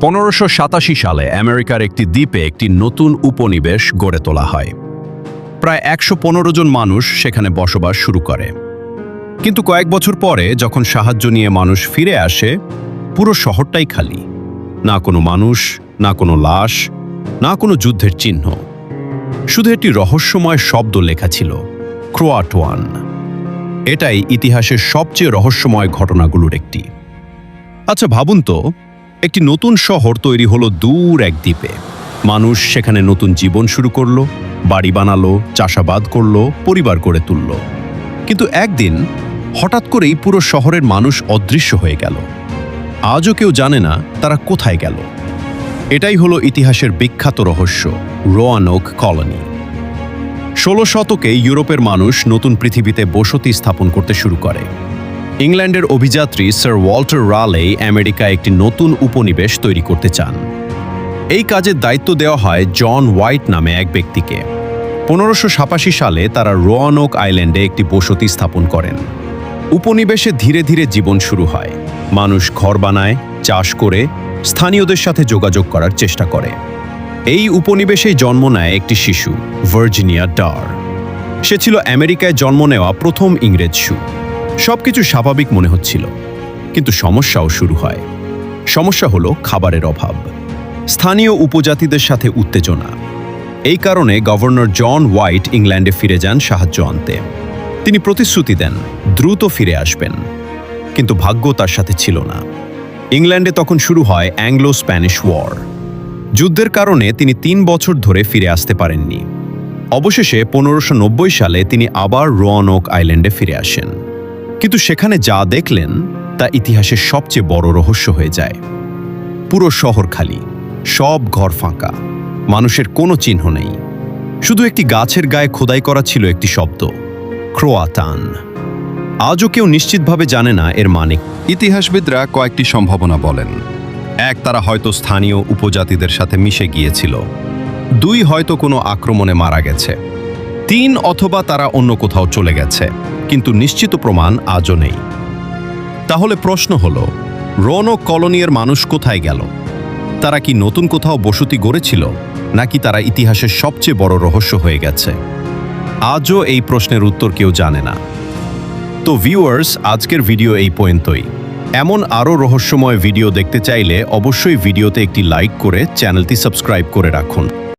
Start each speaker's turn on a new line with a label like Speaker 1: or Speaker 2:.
Speaker 1: 1587 সালে আমেরিকার একটি দ্বীপে একটি নতুন উপনিবেশ গড়ে তোলা হয়। প্রায় 115 জন মানুষ সেখানে বসবাস শুরু করে। কিন্তু কয়েক বছর পরে যখন সাহায্য নিয়ে মানুষ ফিরে আসে, পুরো শহরটাই খালি। না কোনো মানুষ, না কোনো লাশ, না কোনো যুদ্ধের চিহ্ন। শুধু একটি রহস্যময় শব্দ লেখা ছিল, ক্রোয়াটোয়ান। এটাই ইতিহাসের সবচেয়ে রহস্যময় ঘটনাগুলোর একটি। আচ্ছা ভাবুন তো, একটি নতুন শহর তৈরি হলো দূর এক দ্বীপে। মানুষ সেখানে নতুন জীবন শুরু করলো, বাড়ি বানালো, চাষাবাদ করলো, পরিবার গড়ে তুলল। কিন্তু একদিন হঠাৎ করেই পুরো শহরের মানুষ অদৃশ্য হয়ে গেল। আজও কেউ জানে না তারা কোথায় গেল। এটাই হলো ইতিহাসের বিখ্যাত রহস্য, রোয়ানোক কলোনি। 16 শতকে ইউরোপের মানুষ নতুন পৃথিবীতে বসতি স্থাপন করতে শুরু করে। ইংল্যান্ডের অভিযাত্রী স্যার ওয়াল্টার রালে আমেরিকায় একটি নতুন উপনিবেশ তৈরি করতে চান। এই কাজের দায়িত্ব দেওয়া হয় জন হোয়াইট নামে এক ব্যক্তিকে। 1587 সালে তারা রোয়ানোক আইল্যান্ডে একটি বসতি স্থাপন করেন। উপনিবেশে ধীরে ধীরে জীবন শুরু হয়। মানুষ ঘর বানায়, চাষ করে, স্থানীয়দের সাথে যোগাযোগ করার চেষ্টা করে। এই উপনিবেশেই জন্ম নেয় একটি শিশু, ভার্জিনিয়া ডার। সে ছিল আমেরিকায় জন্ম নেওয়া প্রথম ইংরেজ শিশু। সবকিছু স্বাভাবিক মনে হচ্ছিল, কিন্তু সমস্যাও শুরু হয়। সমস্যা হলো খাবারের অভাব, স্থানীয় উপজাতিদের সাথে উত্তেজনা। এই কারণে গভর্নর জন হোয়াইট ইংল্যান্ডে ফিরে যান সাহায্য আনতে। তিনি প্রতিশ্রুতি দেন দ্রুত ফিরে আসবেন, কিন্তু ভাগ্য তার সাথে ছিল না। ইংল্যান্ডে তখন শুরু হয় অ্যাংলো স্প্যানিশ ওয়ার। যুদ্ধের কারণে তিনি 3 বছর ধরে ফিরে আসতে পারেননি। অবশেষে 1590 সালে তিনি আবার রোয়ানোক আইল্যান্ডে ফিরে আসেন। কিন্তু সেখানে যা দেখলেন তা ইতিহাসের সবচেয়ে বড় রহস্য হয়ে যায়। পুরো শহর খালি, সব ঘর ফাঁকা, মানুষের কোনো চিহ্ন নেই। শুধু একটি গাছের গায়ে খোদাই করা ছিল একটি শব্দ, ক্রোয়াটান। আজও কেউ নিশ্চিতভাবে জানে না এর মানে।
Speaker 2: ইতিহাসবিদরা কয়েকটি সম্ভাবনা বলেন। 1, তারা হয়তো স্থানীয় উপজাতিদের সাথে মিশে গিয়েছিল। 2, হয়তো কোনো আক্রমণে মারা গেছে। 3, অথবা তারা অন্য কোথাও চলে গেছে, কিন্তু নিশ্চিত প্রমাণ আজও নেই। তাহলে প্রশ্ন হলো, রোয়ানোক কলোনির মানুষ কোথায় গেল? তারা কি নতুন কোথাও বসতি গড়েছিল, নাকি তারা ইতিহাসের সবচেয়ে বড় রহস্য হয়ে গেছে? আজও এই প্রশ্নের উত্তর কেউ জানে না। তো ভিউয়ার্স, আজকের ভিডিও এই পর্যন্তই। এমন আরও রহস্যময় ভিডিও দেখতে চাইলে অবশ্যই ভিডিওতে একটি লাইক করে চ্যানেলটি সাবস্ক্রাইব করে রাখুন।